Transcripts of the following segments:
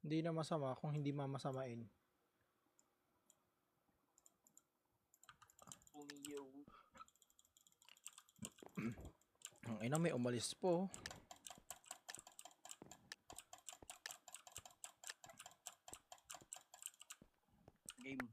Hindi na masama kung hindi mamasamain. Pumiyaw. Ang ina, may umalis po. Game.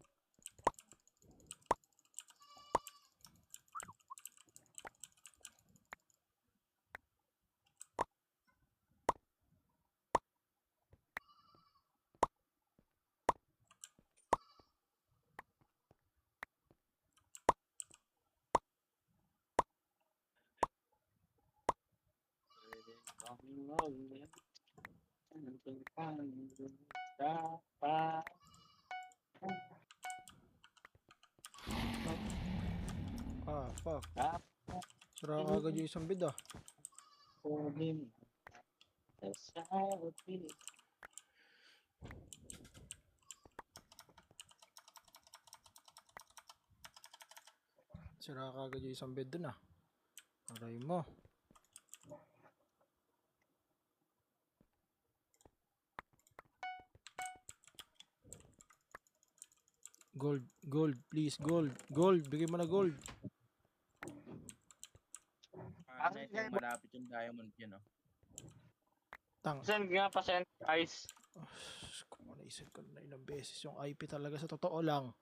Ah, fuck. Sira agad yung isang bid ah. Sira agad yung isang bid dun ah. Aray mo. Gold, gold, please, gold. Gold, bigay mo na gold. Ito yung malapit yung diamond yun, oh. Tang. Send nga, pasend, guys. Kung naisip ko na ilang beses yung IP talaga sa totoo lang.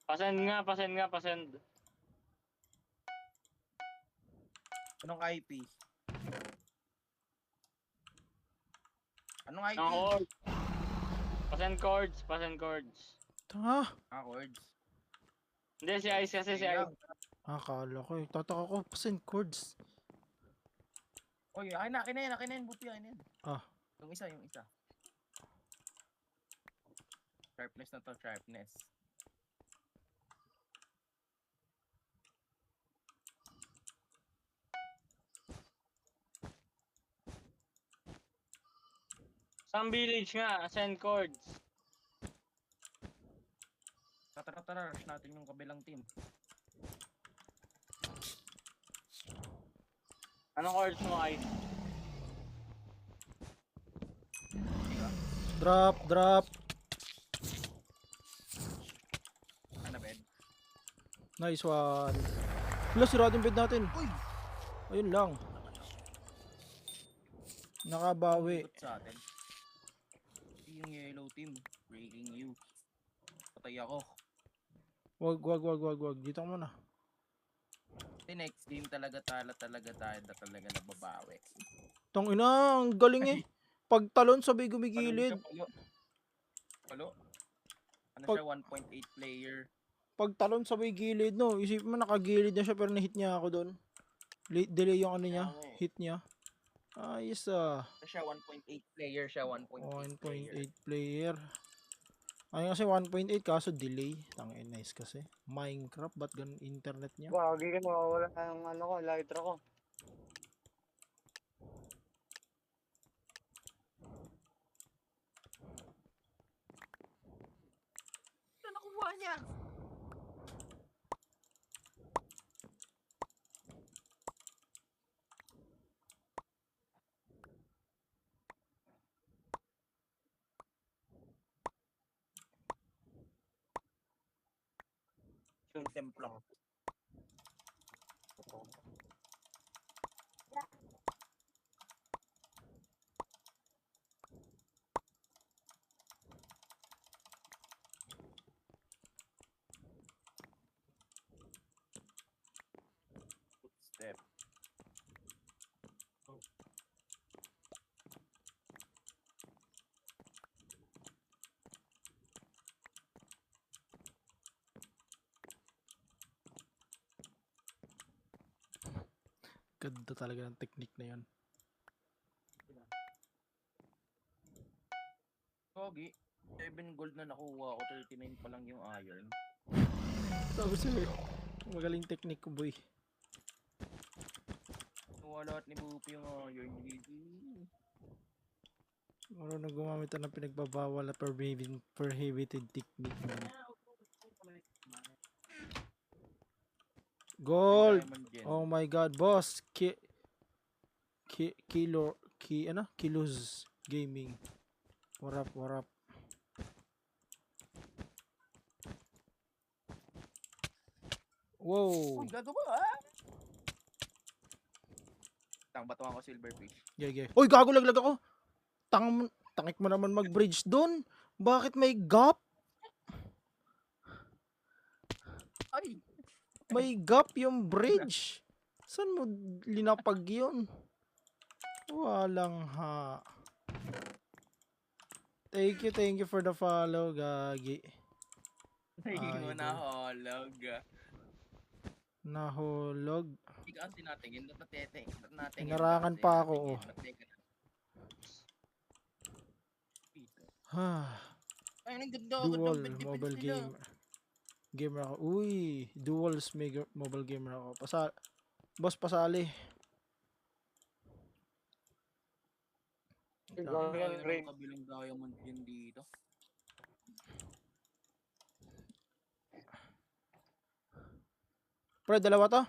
Pasend nga, pasend. Anong IP? Anong IP? Ang chords. Pasend chords. Tanga. Chords. Hindi, si Ice kasi, si Ice. Akala ko eh. Tataka ko, pasin chords. Oy, akin na yan. Buti akin na yan. Ah. Yung isa. Sharpness na to, sharpness. Some village nga, send chords. Tara, rush natin yung kabilang team. Anong chords mo, Ice? Drop. Ano, bed? Nice one. Wala, sira din bid natin. Uy! Ayun lang. Nakabawi. Ikot sa atin. Yung yellow team, breaking you. Patay ako. Wag. Dito ka muna. The next game talaga tayo nababawi. Tong ina, ang galing eh. Pagtalon sabay gumigilid. Palo? Ano Pag- siya, 1.8 player. Pagtalon sabay gilid no. Isip mo nakagilid na siya pero na-hit niya ako doon. Delay yung ano niya, hit niya. Ayos ah. Ano siya, 1.8 player siya, 1.8 player. 1.8 player. Ay kasi 1.8 kaso delay. Tangin nice kasi. Minecraft ba't ganun internet niya? Wagi ka, mawawala ng ano ko, lighter ko. Ano nakuha niya? Yung templo. Footstep. Ganda talaga ng technique na yun. Pogi. 7 gold na nakuha ko, 39 pa lang yung iron. Sabi sir, magaling technique ko boy. Nakuha lahat ni Bupi yung iron. Marunong gumamit ng pinagbabawal na prohibited technique man. Gold! Oh my god, boss! Kilos Gaming. Warap, warap. Wow. Uy, gago ba ah? Batuhan ko silverfish. Gege. Uy, gago, laglag ako. Tangik mo naman mag-bridge doon. Bakit may gap? Ay! May gap yung bridge. Saan mo linapag yun? Walang ha. Thank you for the follow, Gagi. Nagiging mo Idol. na holog. Nahulog. Hindi ka kasi natingin. Ba't nateting? Ba't natingin? Inarangan Kasi pa ako, natingin. oh. Ba't teka na? Ha. Ay, ang ganda agad Dual ng defense mobile nila. gamer ako. Uy, duals mobile gamer ako. Boss pasali. Wait lang. Gawin Ayaw great. ng kabilang diamond din dito. Pre, dalawa to?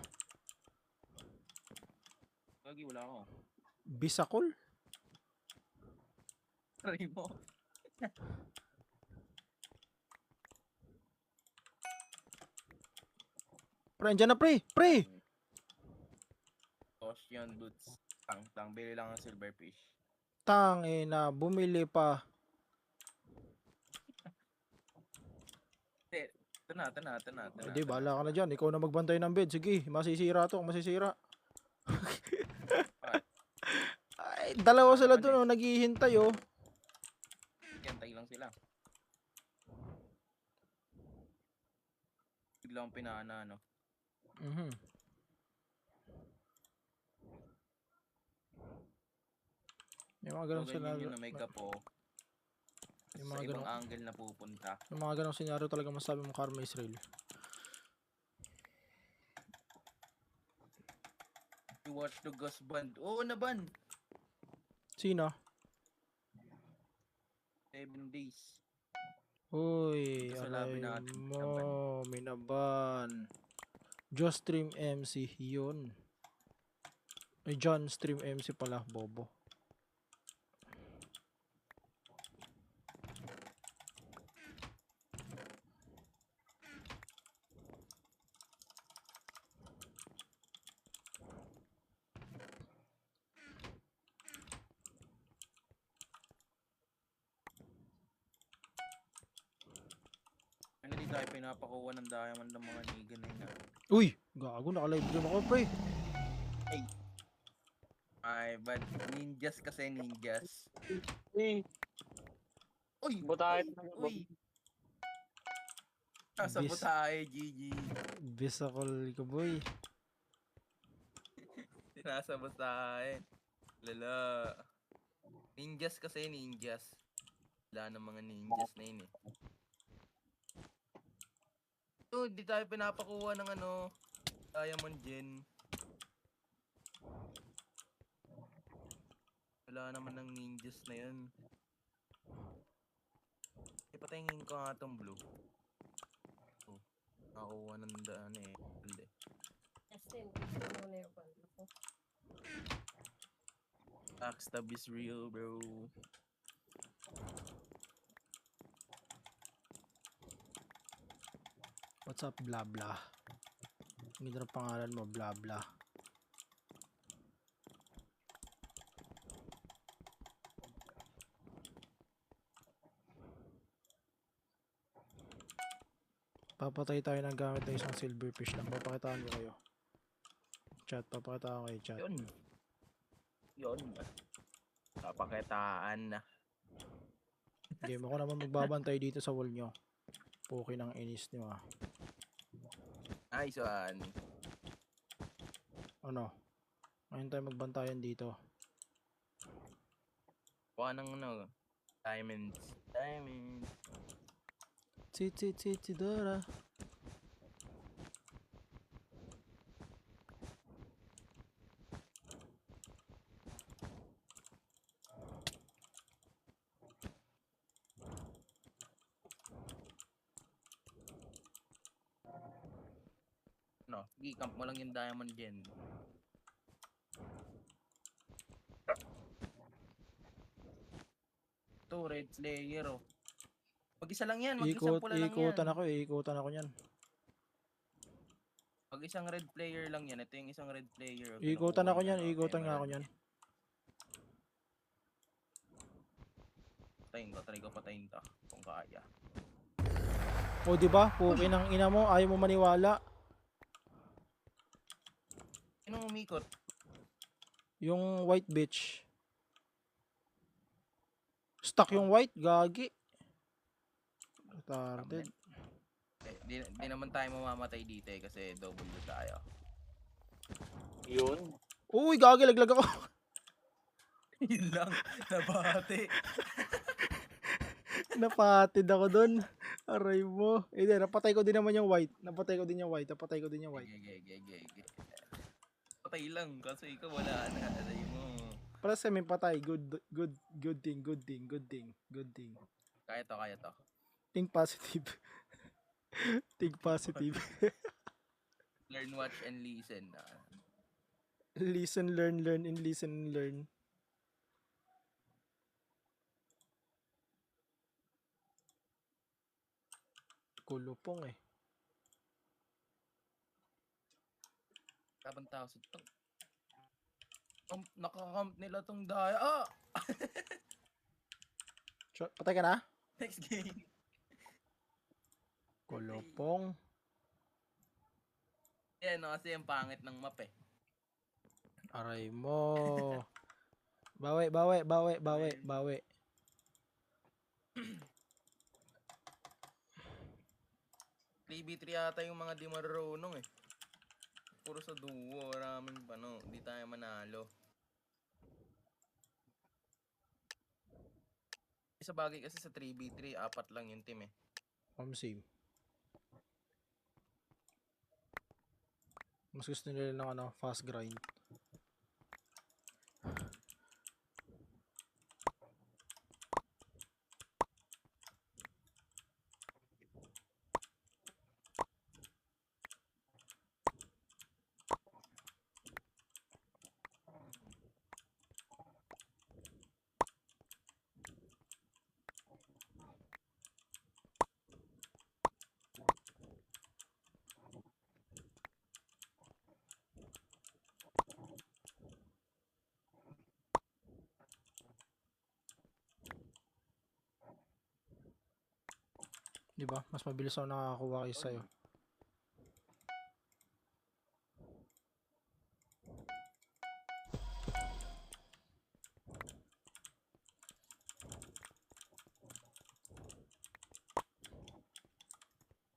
Gagi, wala ako. Bisakol? Try mo. Pre, andyan na pre! Pre! Ocean boots. Tang, bili lang ng silverfish. Na bumili pa. Ito na. Hindi, bahala ka na dyan. Ikaw na magbantay ng bed. Sige, masisira to. Masisira. Ay, dalawa sila doon, oh, naghihintay, oh. Hintay lang sila. Biglang pinana, no? Mhm. Yung mga ganong So, ganyan senaryo, yun na may gapo. yung Sa mga ibang ganong, angle na pupunta. yung mga ganong senaryo talaga masabi mo Karma Israel. You watch the Ghost Band. Oo na ban. Sino? 7 days. Uy, Ito sa alay labi natin, mo, minaban. Just Stream MC, yun. Ay, John Stream MC pala, bobo. Ano di tayo pinapakuha ng diamond ng mga niga na yun. Uy, gago, naka-live stream ako, pre. Ay, but ninjas kasi ninjas. Uy, Uy! Butahe. Uy! Nasa Bis- butahe, GG. Bisakol ko, boy. Nasa butahe. Lala. Ninjas kasi ninjas. Wala ng mga ninjas na yun eh. So, di tayo pinapakuha ng ano, diamond gen. Wala naman ng ninjas na yun. Ipatahingin ko nga itong blue. Oh, nakakuha ng daan eh. Hindi. Backstab is real, bro. What's up, blah blah? Ang ganda ng pangalan mo, blah blah. Papatay tayo ng gamit na isang silverfish lang. Papakitaan ko kayo. Chat, papakitaan ko kayo, chat. Yun. Yun. Papakitaan na. Game ako naman magbabantay dito sa wall nyo. Puki ng inis nyo, ah. Nice one. Ano? Ngayon tayo magbantayan dito. Kuha ng ano, diamonds. Diamonds. Dora. No, sige, camp mo lang yung diamond gen. Ito, to, red player oh. Mag-isa lang yan, mag-isang pula lang yan. Ikutan ako niyan. Pag isang red player lang yan, ito yung isang red player. oh, Ikutan kinukuha ako yung niyan, ano, ikutan nga ako emerald. niyan. Try ko patayin to, kung kaya. O di ba? Puki ng ina mo, ayaw mo maniwala. Sinong umikot? Yung white bitch. Stuck yung white, gagi. Retarded. Di naman tayo mamamatay dito eh, kasi double tayo. Yun. Uy, gagi, laglag ako. Yun lang, nabate. Napatid ako dun. Aray mo. Hindi, napatay ko din naman yung white. Napatay ko din yung white. Gege. Patay lang, kasi ikaw wala na. Alay mo. Para sa may patay. Good thing. Kaya to. Think positive. Think positive. Learn, watch, and listen. Listen, learn, and learn. Kulupong eh. Kapang tao sa to. Nakakamp nila tong daya. Patay ka na? Next game. Kulupong. Yan, kasi yung pangit ng map eh. Aray mo. Bawi. 3v3 yata yung mga di marunong eh. Puro sa duo, maraming di tayo manalo. Sa bagay kasi sa 3v3, 4 lang yung team eh. Same. Mas gusto nila ng fast grind. Di ba? Mas mabilis ako nakakakuha kaysa sa'yo.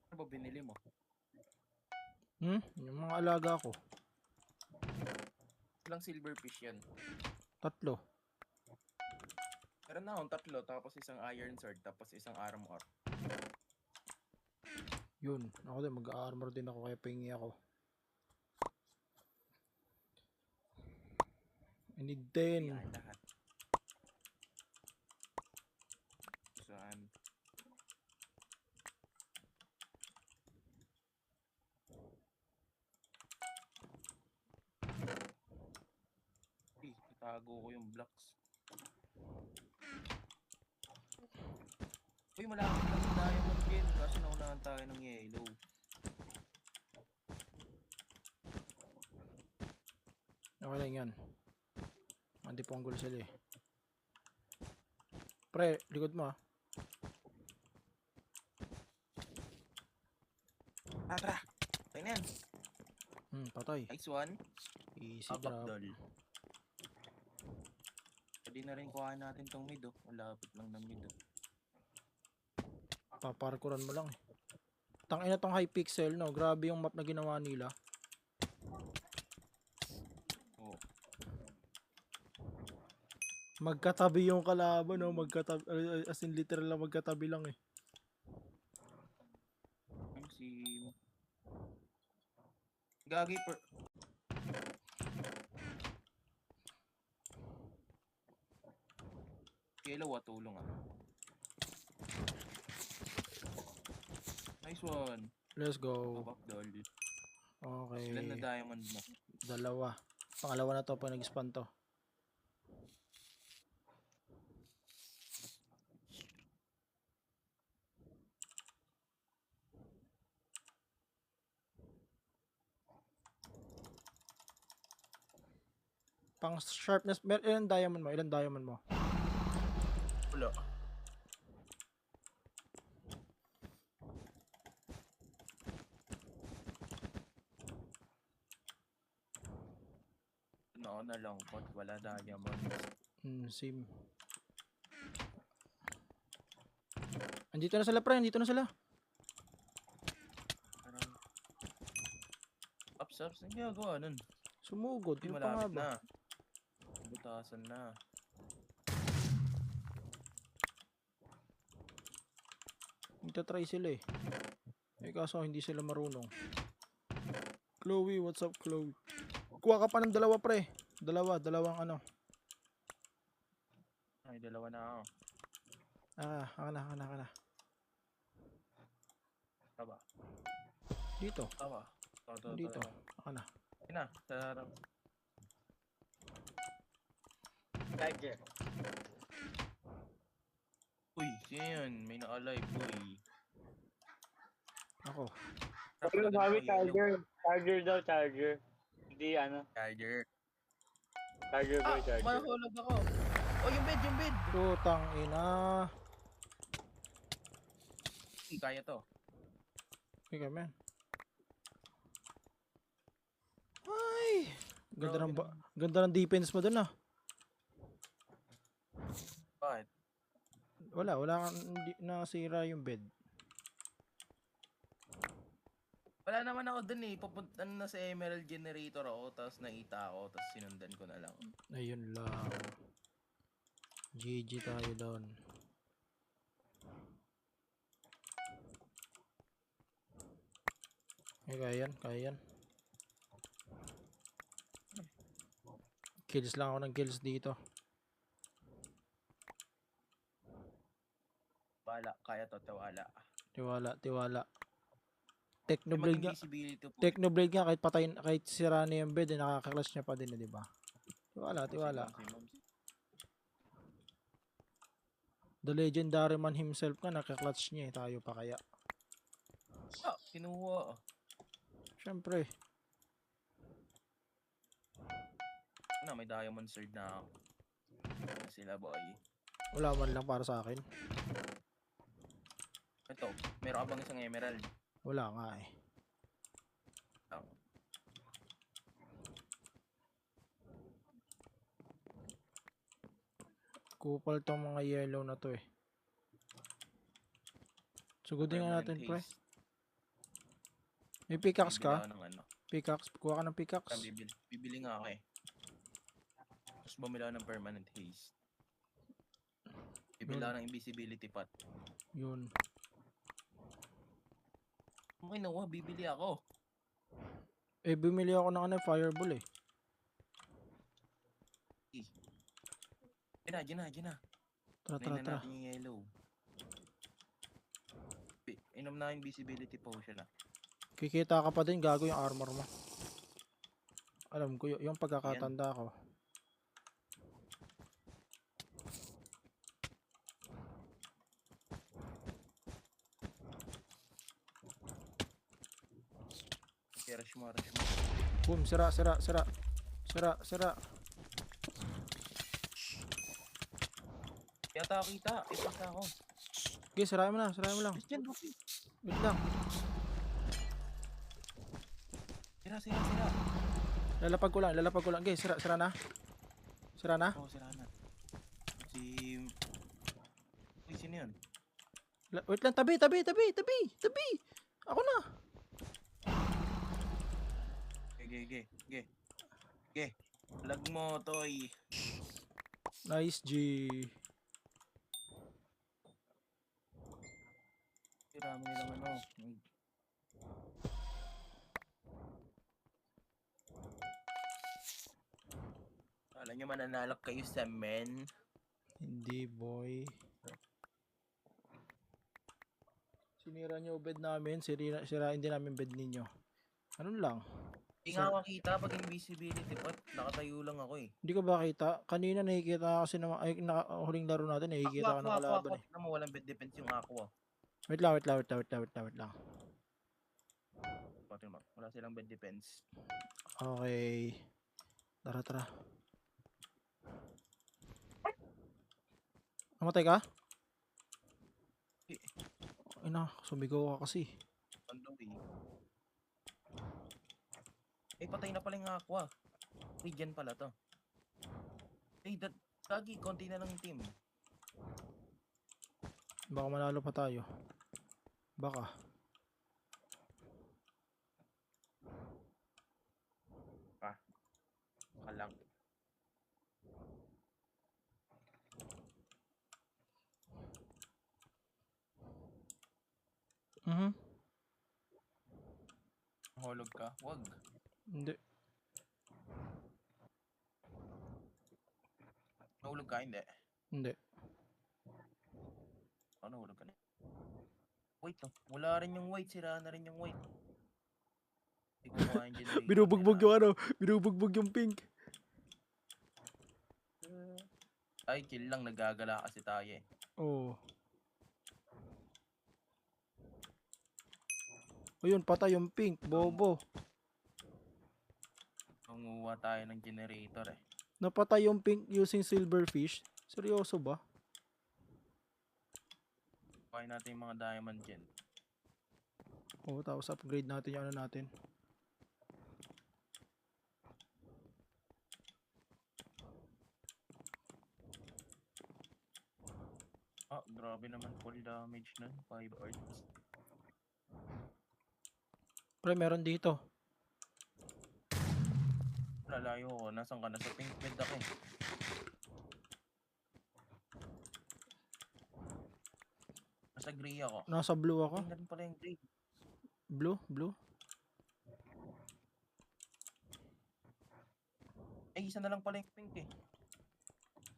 Ano ba binili mo? Yung mga alaga ko. Ilang silverfish yan? 3. Meron na akong 3, tapos isang iron sword, tapos isang armor. Yun. Ako din, mag-armor din ako kaya pahingi ako. I need 10. Yan lahat. Saan? Itago ko yung blocks. Uy, malapit lang yung diamond game. Kasi naunahan tayo ng yellow. Okay lang yan. Anti-ponggol sila eh. Pre, likod mo ah. Tara! Patay na yan. Patay. Nice one. Easy Up drop. doll. Pwede na rin kuhain natin tong mid oh. Malapit lang ng mid oh. Paparkuran mo lang eh. Tangina tong Hypixel no. Grabe yung map na ginawa nila. Oh. Magkatabi yung kalaban no. Magkatabi, as in literal lang magkatabi lang eh. Ano si... Gagi per... Yellow tulong ah. Nice one. Let's go. Up doll. Okay. Ilan na diamond mo? 2. Pangalawa na to pag nag-spawn to. Pang sharpness. Ilan diamond mo? Ilan diamond mo? Wala. Ako na lang pot, wala diamond. Same. Andito na sila, pre. Andito na sila. Parang... Ups, ang ginagawa nun. Sumugod. Hindi Ano pa nga malapit ba? na. Butasan na. Magta-try sila eh. Eh kaso hindi sila marunong. Chloe, what's up Chloe? Kuha ka pa ng dalawa pre. Dalawang ano. Ay, dalawa na ako. Ako na. Taba. Dito. Taba. Dito. Ako na. Ayun na, sa harap. Tiger. Uy, sino yun? May na-alive, uy. Ako. Pero sabi Tiger. Tiger daw, Tiger. Hindi ano. Charger. Tiger boy, Tiger. Mahulog ako. Oh, yung bed. Putang ina. Kaya to. Okay, man. Ay! Ganda ng defense mo dun ah. Bakit? Wala kang nasira yung bed. Wala naman ako dun eh. Papunta na sa Emerald Generator ako, tapos nakita ako, tapos sinundan ko na lang. Ayun lang. GG tayo doon. Kaya yan. Kills lang ako ng kills dito. Bala, kaya to, tawala. Tiwala. Technoblade nga. Invisibility po. Technoblade nga kahit sira na yung bed, nakaka-clutch niya pa din, di ba? Tiwala. The legendary man himself nga nakaka-clutch niya eh. Tayo pa kaya. Kinuha. Syempre. May diamond sword na ako. Sila boy. Wala man lang para sa akin. Ito, meron ka bang isang emerald? Wala nga eh. Kupal tong mga yellow na to eh. Sugudin nga natin pre. May pickaxe ka? Pickaxe? Kuha ka ng pickaxe? Bibili nga ako eh. Tapos bumili ako ng permanent haste. Bibili ako ng invisibility pot. Yun. Okay nawa, bibili ako. Eh bumili ako ng fireball eh. Diyan na. Tara. natin yung yellow. Inom na invisibility potion ah. Kikita ka pa din, gago yung armor mo. Alam ko yung pagkakatanda ko. Rush mo. Boom, sira. Yata kita ako. Okay, sirahin mo lang. Wait lang. Sira. Lalapag ko lang. Okay, sira na. Sira na? Oo, sira na. Uy, sino yun? Wait lang, tabi. Ako na. Okay. Lag mo, Toy. Nice, G. Rami nilang ano. Alam nyo mananalak kayo sa men. Hindi, boy. Sinira nyo bed namin. Sirain din namin bed ninyo. Ano lang? Hindi nga makita pag invisibility pot. Nakatayo lang ako eh. Hindi ko ba kita? Kanina nakikita kasi na huling laro natin. Nakikita ka ng kalaban eh. Ako walang bed defense yung aqua. Wait lang. Wala silang bed defense. Okay. Tara. Namatay ka? Eh. Ay na, sumigaw ka kasi. Ano eh. Patay na pala yung aqua. Uy, dyan pala to. Kagi, konti na lang yung team. Baka manalo pa tayo. Baka. Kalang. Mhm. Hulog ka? Wag. Hindi. Nahulog ka? Hindi. Hindi. Nahulog ka na. Wait no. Wala rin yung white. Sira na rin yung white. Hindi ko kuha yung generator. Binubugbog yung ano. Binubugbog yung pink. Ay, chill lang. Nagagala kasi tayo eh. Oo. Ayun, patay yung pink. Bobo. Manguha tayo ng generator eh. Napatay yung pink using silverfish. Seryoso ba? Kuhain natin yung mga diamond gen. Oo, tapos upgrade natin yung ano natin. Grabe naman full damage nun. 5 hearts. Pre, meron dito. Lalayo ko. Nasaan ka? Nasa pink bed ako eh. Nasa gray ako. Nasa blue ako. Ay, na rin pala yung gray. Blue? Blue? Ay, isa na lang pala yung pink eh.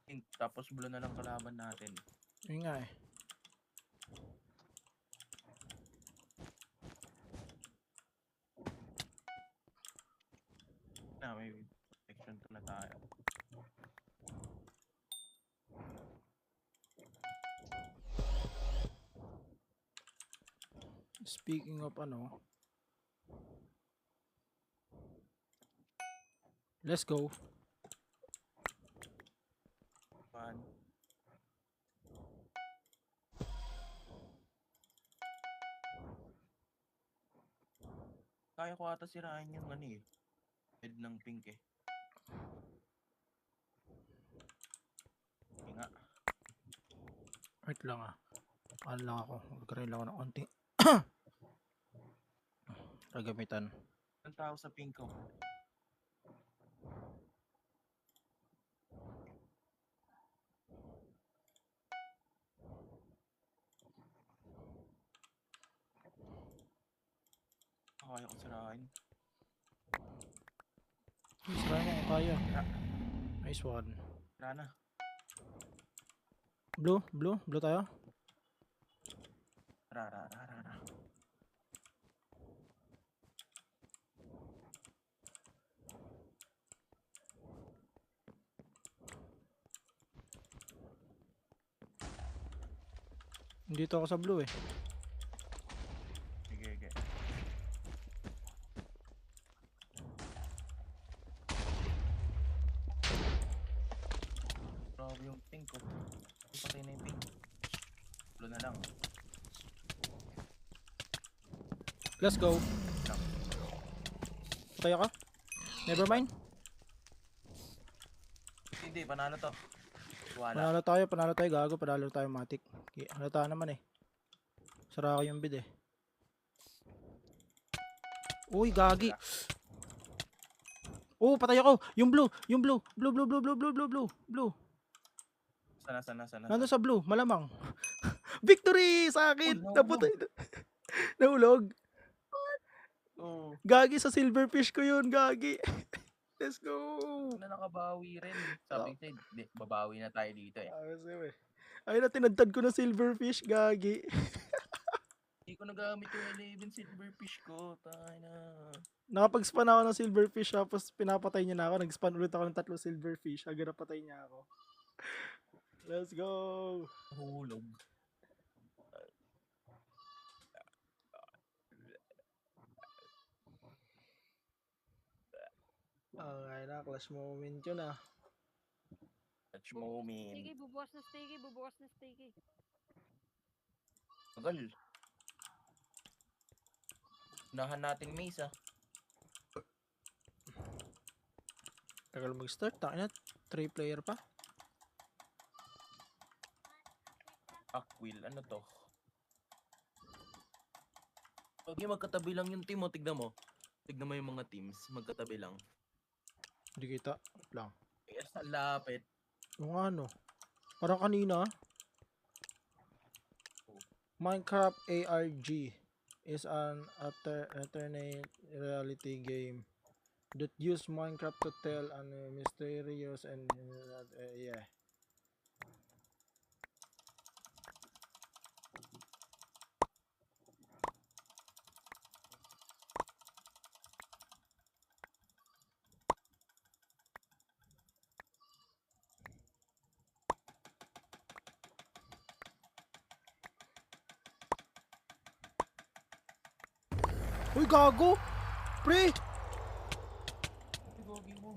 Pink, tapos blue na lang kalaban natin. Yun nga eh. May protection to na tayo. Speaking of ano. Let's go. Man. Kaya ko ata sirain yung ano eh. Head ng pink eh. Hindi nga. Wait lang ah. Ano lang ako. Magkaroon lang ako ng konting kagamitan. Ang tao sa pink ko. Kaya ko sirain. Try mo kung kaya. Nice one. Tara na. Blue? Blue? Blue tayo? Tara. Dito ako sa blue eh. Sige. Grabe yung pink ko. Patay na yung pink. Blue na lang. Let's go. Patay ako? Never mind. Hindi, panalo to. Wala. Panalo tayo gago, panalo tayo matik. Halata naman eh. Sara ko yung bid eh. Uy, gagi. Oh, patay ako. Yung blue. Blue. Sana. Nandun sa blue, malamang. Victory sa akin. Oh, no. Naputay. Nahulog. Oo. Gagi sa silverfish ko yun, gagi. Let's go. Na nakabawi rin. Sabi ko, babawi na tayo dito eh. Ay na, tinadtad ko na silverfish, gagi. Hindi ko nagamit yung 11 silverfish ko. Tayo na. Nakapag-spawn ako ng silverfish, tapos pinapatay niya na ako. Nag-spawn ulit ako ng 3 silverfish. Hanggang napatay niya ako. Let's go. Hulog. Okay na, clash moment yun ah. moment. Sticky, bubukas na sticky, bubukas na sticky. Tagal. Unahan natin Mace ah. Tagal mag-start. Takin na. 3 player pa. Will, ano to? Okay, magkatabi lang yung team mo. Tignan mo. Tignan mo yung mga teams. Magkatabi lang. Hindi kita. Wait lang. Yes, ang lapit. Yung ano. Parang kanina. Minecraft ARG is an alternate reality game that use Minecraft to tell mysterious and yeah. Uy, gago! Pre! Gogi mo.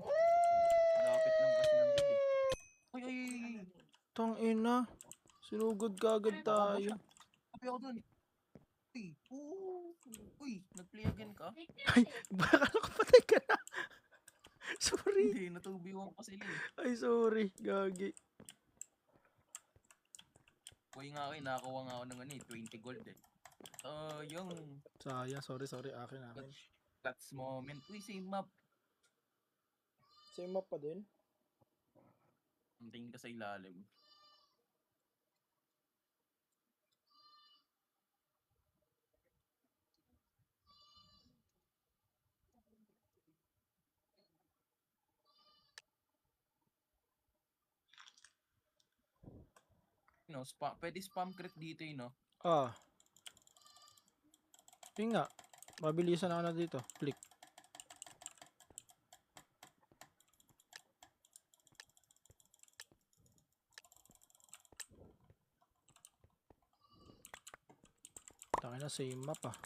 Lapit lang kasi ng bed eh. Uy, uy, uy, uy. Tangina. Sinugod ka agad tayo. Sabi ako dun. Uy, uy, nag-play again ka? Baka nakapatay ka na. Sorry. Hindi, natubiwan ko sila eh. Ay, sorry. Gagi. Uy nga ako, nakakuha nga ako ng 20 gold eh. Yung Sayang. Sorry. Akin. clutch moment. Uy, same map. Same map pa din? Ang tingin ka sa ilalim. Pwede spam crit dito no? Ah. Yun nga. Mabilisan ako na dito. Click. Tangin na same map ah.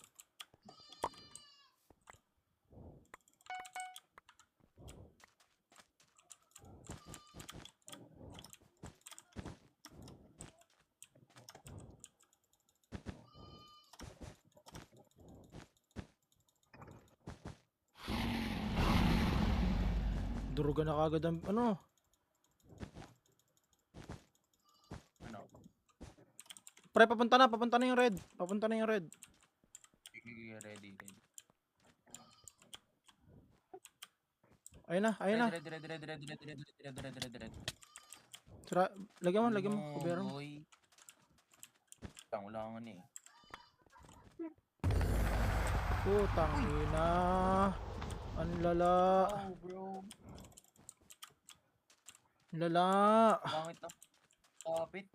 Durugan na kagad ang ano. Ano? Pre, papunta na yung red. Papunta na yung red. Ready. Ayun na. Ready. Sira, lagyan mo. Kubera mo. Boy. Wala nga eh. Putang ina. Ang lala. Oh, bro. Lala. Langit na. Kapit.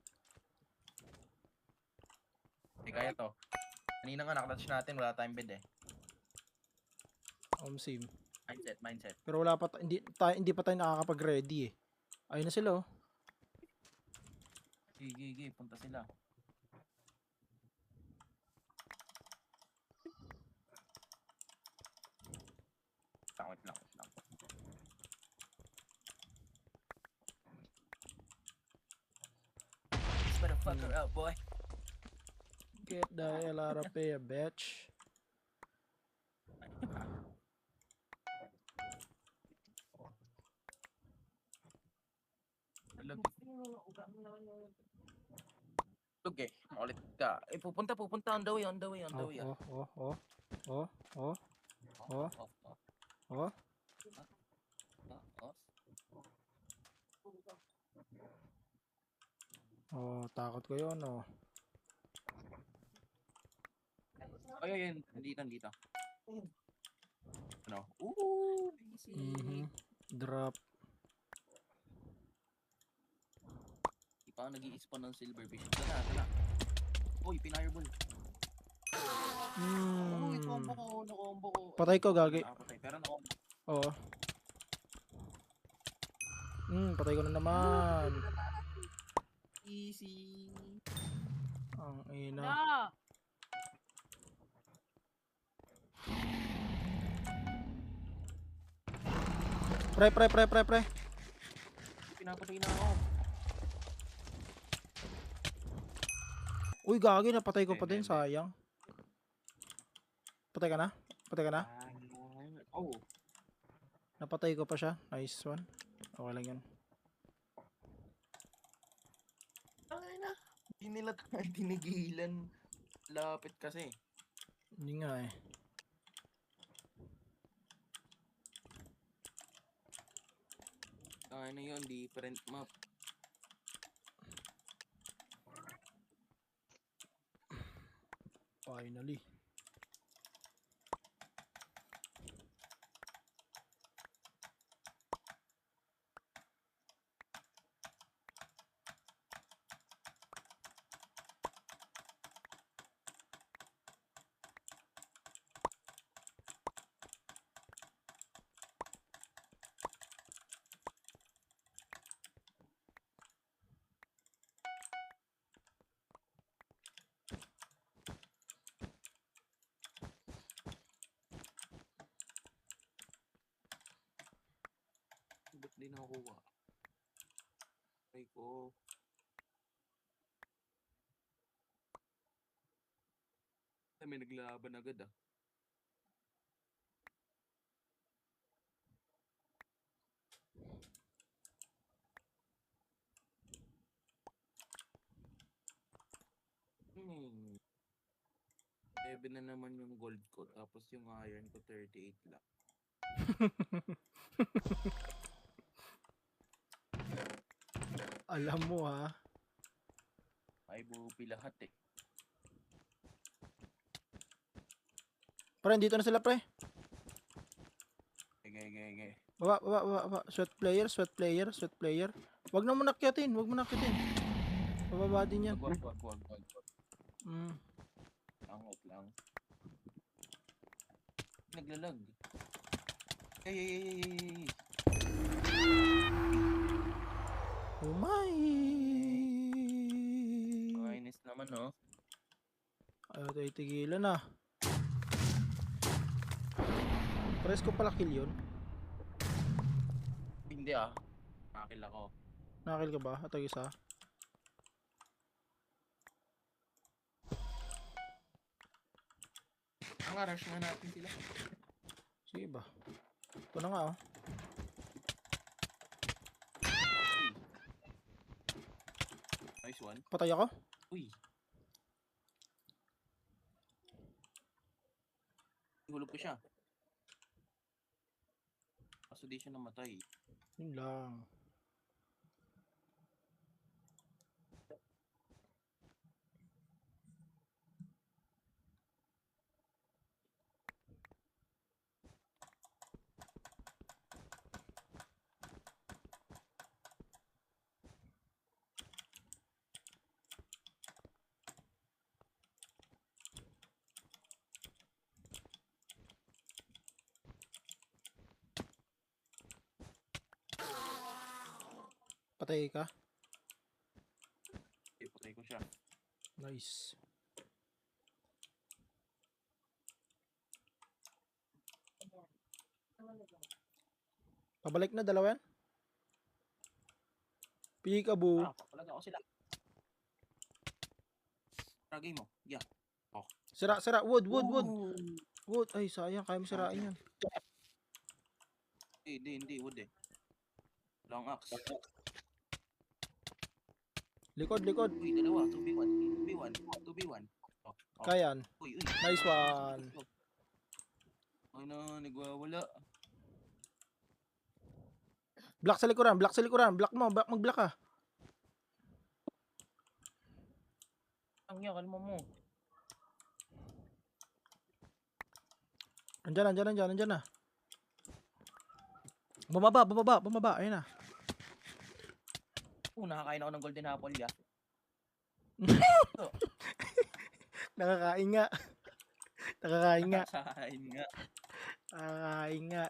Hindi kaya to. Kanina nga naklatch natin, wala tayong bed eh. Same. Mindset. Pero wala pa hindi pa tayo nakakapag-ready eh. Ayun na sila oh. Gigi, punta sila. Wait lang. This motherfucker out, boy. Get the hell out of here, bitch. Okay, ulit ka. Pupunta on the way. Oh. Oh, takot ko yun oh. Ayun, nandito. Ano? Easy. Drop. Di pa ako nag-i-spawn ng silverfish. Tara. Uy, pin-airball. Uy, combo ko. Patay ko, gagi. Nakapatay, pero nakombo. Oo. Patay ko na naman. Easy. Ang ina. Na! Pre. Pinapatay na ako. Uy, gagi, napatay ko pa Hindi, din, hindi. sayang. Patay ka na? Patay ka na? Oh. Napatay ko pa siya. Nice one. Okay lang yun. Ay na. Hindi nila tayo tinigilan. Lapit kasi. Hindi nga eh. Ay na yun, different map. Finally. Ba't di nakukuha? Ay ko. Ay, may naglaban agad ah. Hmm. 7 na naman yung gold ko, tapos yung iron ko 38 lang. Alam mo ha. Ay, bupi lahat eh. Pre, dito na sila pre. Ge. Baba, baba, baba, baba. Sweat player, sweat player, sweat player. Wag na mo nakyatin, wag mo nakyatin. Bababa din yan. Wag. Mm. Angot lang. Naglalag. Ay. Oh my. Mainis naman oh. Ayaw tayo tigilan na. Pares ko pala kill yun. Hindi ah. Nakil ako. Nakakil ka ba? Atag isa. Ang rush nga natin sila. Sige ba? Ito na nga oh. Uy. Nice one. Patay ako? Uy. Hulog ko siya. Kaso di siya namatay. Yun lang. Patay ka? Ipatay ko siya. Nice. Pabalik na dalawa yan? Peekaboo. Papalag ako sila. Ragay mo. Yeah. Sira, sira. Wood. Ooh. Wood. Ay, sayang. Kaya mo sirain yan. Hindi. Wood eh. Long axe. Likod. Uy, dalawa. 2v1. Oh. Kayan. Uy. Nice one. Ay na, nagwawala. Block sa likuran. Block mo. Mag-block ka. Ang yan, kalma mo. Andyan na. Bumaba. Ayun na. Nakakain ako ng golden apple ya. Nakakain nga. Nakakain nga. Kain nga.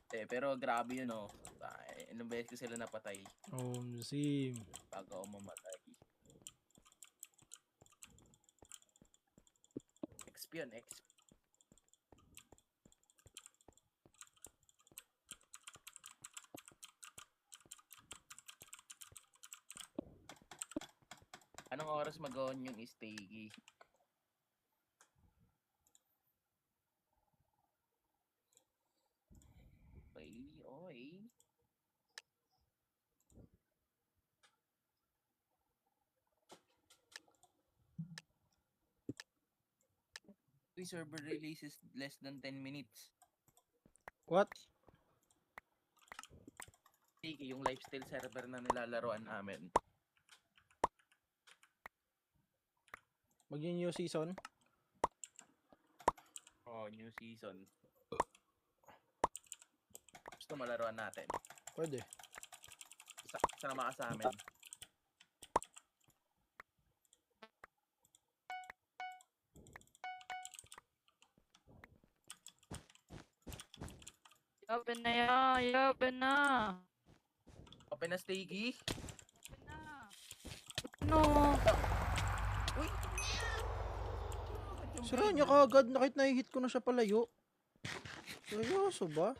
Pero grabe yun oh. Ay, ilang beses ko sila napatay Oh, sim. bago ako mamatay. XP yun, XP. Anong oras mag-on yung Stiggy? Okay, okay. Uy, server release is less than 10 minutes. What? Stiggy, yung lifestyle server na nilalaroan namin. Mag-new season? Oh, new season. Gusto malaroan natin. Pwede. Sama ka sa amin. Open na yan. Open na. Open na, Stiggy. Open na. No. Uy! Sira niya kagad. Nakit na-hit ko na siya palayo. Seryoso ba?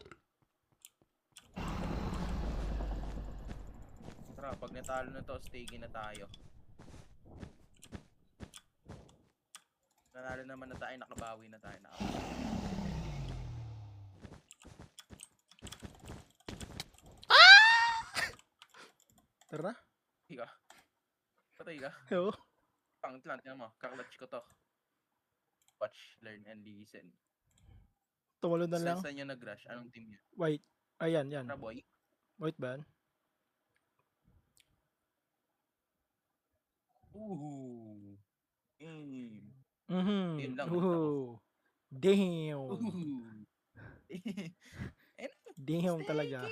Tara, pag natalo na to, Stiggy na tayo. Nanalo naman na tayo, nakabawi na tayo. Tara. Higa. Patay ka. Oo. Pangit lang, tingnan mo. Kaklatch ko to. Watch, learn, and listen. Tumalo na lang. Saan nyo nag-rush? Anong team nyo? White. Ayan, yan. Tara, boy. White ba yan? Ooh. Mm. Yun lang, Ooh. Damn. Ooh. Damn talaga.